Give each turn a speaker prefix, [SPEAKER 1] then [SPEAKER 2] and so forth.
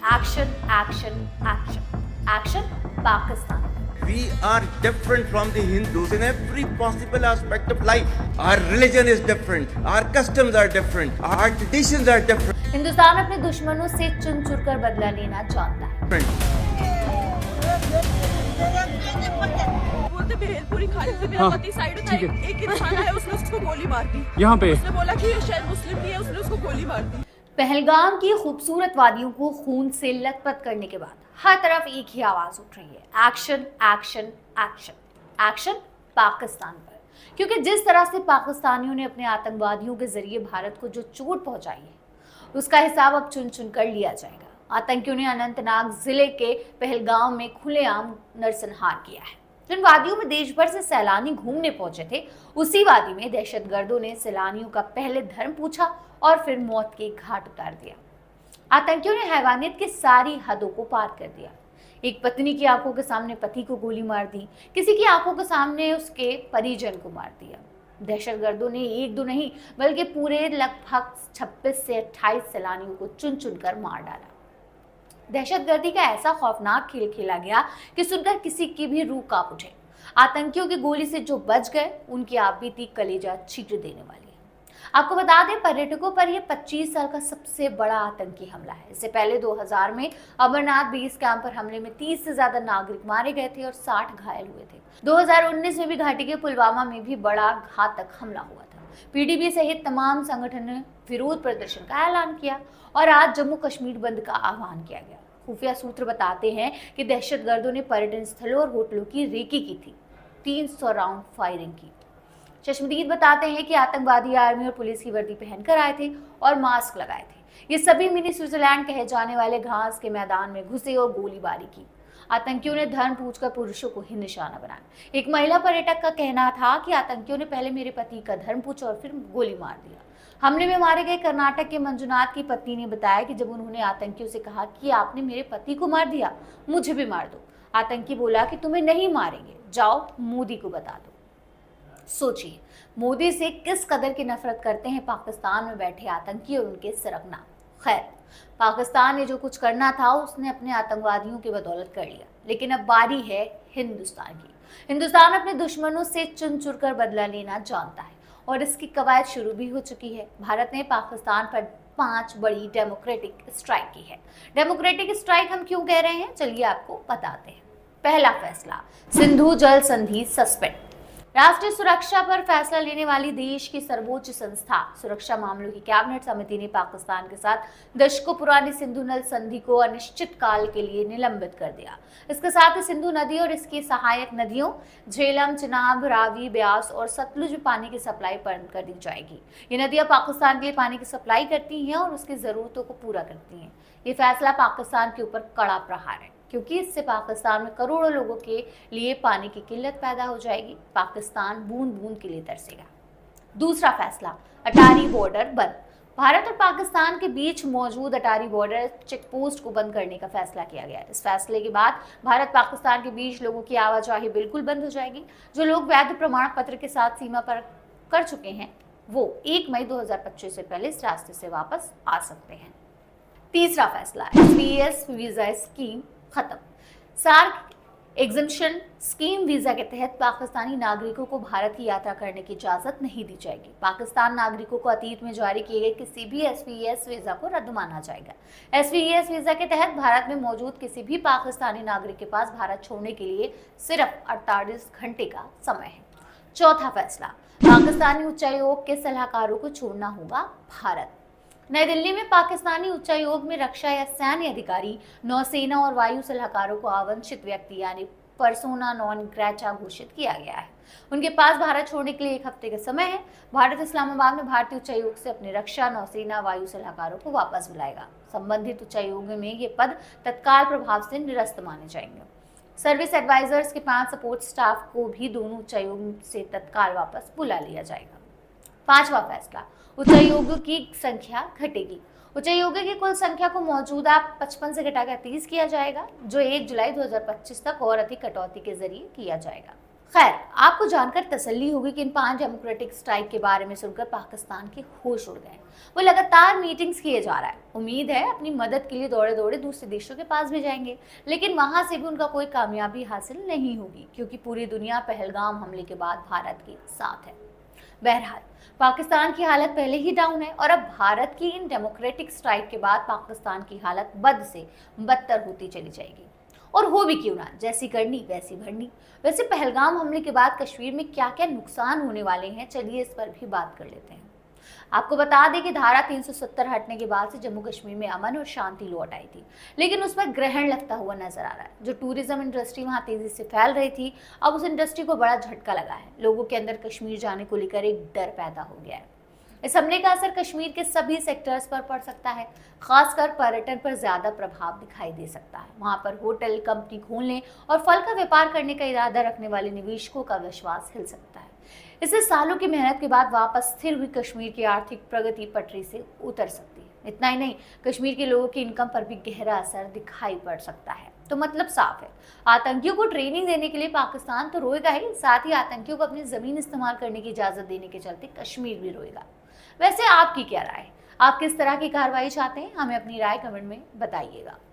[SPEAKER 1] Action, action, action. Action, Pakistan.
[SPEAKER 2] We are different from the Hindus in every possible aspect of life. Our religion is different. Our customs are different. Our traditions are different.
[SPEAKER 1] Hindustan अपने दुश्मनों से चुन चुन कर बदला लेना जानता है।
[SPEAKER 3] बोलते भेलपुरी खाने से मेरा पति साइड था, एक इंसान है उसने उसको गोली मार दी।
[SPEAKER 4] यहाँ पे
[SPEAKER 3] उसने बोला कि ये शायद मुस्लिम नहीं है, उसने उसको गोली मार दी।
[SPEAKER 1] पहलगाम की खूबसूरत वादियों को खून से लथपथ करने के बाद हर तरफ एक ही आवाज उठ रही है, action, action, action, action Pakistan पर। क्योंकि जिस तरह से पाकिस्तानियों ने अपने आतंकवादियों के जरिए भारत को जो चोट पहुंचाई है, उसका हिसाब अब चुन चुन कर लिया जाएगा। आतंकियों ने अनंतनाग जिले के पहलगाम में खुलेआम नरसंहार किया है। जिन वादियों में देश भर से सैलानी घूमने पहुंचे थे, उसी वादी में दहशतगर्दों ने सैलानियों का पहले धर्म पूछा और फिर मौत के घाट उतार दिया। आतंकियों ने हैवानियत की सारी हदों को पार कर दिया। एक पत्नी की आंखों के सामने पति को गोली मार दी, किसी की आंखों के सामने उसके परिजन को मार दिया। दहशतगर्दों ने एक दो नहीं बल्कि पूरे लगभग 26 से 28 सैलानियों को चुन चुन कर मार डाला। दहशतगर्दी का ऐसा खौफनाक खेल खेला गया कि सुनकर किसी की भी रूह कांप उठे। आतंकियों की गोली से जो बच गए, उनकी आप बीती कलेजा चीर देने वाली है। आपको बता दें, पर्यटकों पर यह 25 साल का सबसे बड़ा आतंकी हमला है। इससे पहले 2000 में अमरनाथ बेस कैंप पर हमले में 30 से ज्यादा नागरिक मारे गए थे और 60 घायल हुए थे। 2019 में भी घाटी के पुलवामा में भी बड़ा घातक हमला हुआ था। पीडीपी सहित तमाम संगठन ने विरोध प्रदर्शन का ऐलान किया और आज जम्मू कश्मीर बंद का आह्वान किया गया। खुफिया सूत्र बताते हैं कि दहशतगर्दों ने पर्यटन स्थलों और होटलों की रेकी की थी, 300 राउंड फायरिंग की। चश्मदीद बताते हैं कि आतंकवादी आर्मी और पुलिस की वर्दी पहनकर आए थे और मास्क लगाए थे। ये सभी मिनी स्विट्जरलैंड कहे जाने वाले घास के मैदान में घुसे और गोलीबारी की। आतंकियों ने धर्म पूछकर पुरुषों को ही निशाना बनाया। एक महिला पर्यटक का कहना था कि आतंकियों ने पहले मेरे पति का धर्म पूछा और फिर गोली मार दिया। हमले में मारे गए कर्नाटक के मंजुनाथ की पत्नी ने बताया कि जब उन्होंने आतंकियों से कहा कि आपने मेरे पति को मार दिया, मुझे भी मार दो, आतंकी बोला कि तुम्हें नहीं मारेंगे, जाओ मोदी को बता दो। सोचिए, मोदी से किस कदर की नफरत करते हैं पाकिस्तान में बैठे आतंकी और उनके सरगना। खैर, पाकिस्तान ने जो कुछ करना था उसने अपने आतंकवादियों की बदौलत कर लिया, लेकिन अब बारी है हिंदुस्तान की। हिंदुस्तान अपने दुश्मनों से चुन चुन कर बदला लेना जानता है और इसकी कवायद शुरू भी हो चुकी है। भारत ने पाकिस्तान पर 5 बड़ी डेमोक्रेटिक स्ट्राइक की है। डेमोक्रेटिक स्ट्राइक हम क्यों कह रहे हैं, चलिए आपको बताते हैं। पहला फैसला, सिंधु जल संधि सस्पेंड। राष्ट्रीय सुरक्षा पर फैसला लेने वाली देश की सर्वोच्च संस्था सुरक्षा मामलों की कैबिनेट समिति ने पाकिस्तान के साथ दशकों पुरानी सिंधु नल संधि को अनिश्चित काल के लिए निलंबित कर दिया। इसके साथ ही सिंधु नदी और इसकी सहायक नदियों झेलम, चिनाब, रावी, ब्यास और सतलुज में पानी की सप्लाई बंद कर दी जाएगी। ये नदियां पाकिस्तान के लिए पानी की सप्लाई करती हैं और उसकी जरूरतों को पूरा करती हैं। ये फैसला पाकिस्तान के ऊपर कड़ा प्रहार है, क्योंकि इससे पाकिस्तान में करोड़ों लोगों के लिए पानी की किल्लत पैदा हो जाएगी। पाकिस्तान बूंद बूंद के लिए तरसेगा। दूसरा फैसला, अटारी बॉर्डर बंद। भारत और पाकिस्तान के बीच मौजूद अटारी बॉर्डर चेक पोस्ट को बंद करने का फैसला किया गया है। इस फैसले के बाद भारत पाकिस्तान के बीच लोगों की आवाजाही बिल्कुल बंद हो जाएगी। जो लोग वैध प्रमाण पत्र के साथ सीमा पर कर चुके हैं, वो 1 मई 2025 से पहले इस रास्ते से वापस आ सकते हैं। तीसरा फैसला, एसपीएस वीजा स्कीम खत्म। सार्क एग्जम्पशन स्कीम वीजा के तहत पाकिस्तानी नागरिकों को भारत की यात्रा करने की इजाजत नहीं दी जाएगी। पाकिस्तान नागरिकों को अतीत में जारी किए गए किसी भी एसपीएस वीजा को रद्द माना जाएगा। एसपीएस वीजा के तहत भारत में मौजूद किसी भी पाकिस्तानी नागरिक के पास भारत छोड़ने के लिए सिर्फ 48 घंटे का समय है। चौथा फैसला, पाकिस्तानी उच्चायोग के सलाहकारों को छोड़ना होगा भारत। नई दिल्ली में पाकिस्तानी उच्चायोग में रक्षा या सैन्य अधिकारी, नौसेना और वायु सलाहकारों को अवांछित व्यक्ति यानी पर्सोना नॉन ग्रेटा घोषित किया गया है। उनके पास भारत छोड़ने के लिए 1 हफ्ते का समय है। भारत इस्लामाबाद में भारतीय उच्चायोग से अपने रक्षा, नौसेना, वायु सलाहकारों को वापस बुलाएगा। संबंधित उच्चायोग में ये पद तत्काल प्रभाव से निरस्त माने जाएंगे। सर्विस एडवाइजर्स के 5 सपोर्ट स्टाफ को भी दोनों उच्चायोग से तत्काल वापस बुला लिया जाएगा। पांचवा फैसला, उच्चायोगों की संख्या घटेगी। उच्चायोगों की कुल संख्या को मौजूदा 55 से घटाकर 30 किया जाएगा, जो 1 जुलाई 2025 तक और अधिक कटौती के जरिए किया जाएगा। खैर, आपको जानकर तसल्ली होगी कि इन 5 डेमोक्रेटिक स्ट्राइक के बारे में सुनकर पाकिस्तान के होश उड़ गए। वो लगातार मीटिंग्स किए जा रहा है। उम्मीद है अपनी मदद के लिए दौड़े दौड़े दूसरे देशों के पास भी जाएंगे, लेकिन वहां से भी उनका कोई कामयाबी हासिल नहीं होगी, क्योंकि पूरी दुनिया पहलगाम हमले के बाद भारत के साथ है। बहरहाल, पाकिस्तान की हालत पहले ही डाउन है और अब भारत की इन डेमोक्रेटिक स्ट्राइक के बाद पाकिस्तान की हालत बद से बदतर होती चली जाएगी। और हो भी क्यों ना, जैसी करनी वैसी भरनी। वैसे पहलगाम हमले के बाद कश्मीर में क्या क्या नुकसान होने वाले हैं, चलिए इस पर भी बात कर लेते हैं। आपको बता दें कि धारा 370 हटने के बाद से जम्मू कश्मीर में अमन और शांति लौट आई थी, लेकिन उस पर ग्रहण लगता हुआ नजर आ रहा है। जो टूरिज्म इंडस्ट्री वहां तेजी से फैल रही थी, अब उस इंडस्ट्री को बड़ा झटका लगा है। लोगों के अंदर कश्मीर जाने को लेकर एक डर पैदा हो गया है। इस हमले का असर कश्मीर के सभी सेक्टर्स पर पड़ सकता है। खासकर पर्यटन पर ज्यादा प्रभाव दिखाई दे सकता है। वहां पर होटल, कंपनी खोलने और फल का व्यापार करने का इरादा रखने वाले निवेशकों का विश्वास हिल सकता है। इससे सालों की मेहनत के बाद वापस स्थिर हुई कश्मीर की आर्थिक प्रगति पटरी से उतर सकती है। इतना ही नहीं, कश्मीर के लोगों की इनकम पर भी गहरा असर दिखाई पड़ सकता है। तो मतलब साफ है, आतंकियों को ट्रेनिंग देने के लिए पाकिस्तान तो रोएगा ही, साथ ही आतंकियों को अपनी जमीन इस्तेमाल करने की इजाजत देने के चलते कश्मीर भी रोएगा। वैसे आपकी क्या राय है? आप किस तरह की कार्रवाई चाहते हैं? हमें अपनी राय कमेंट में बताइएगा।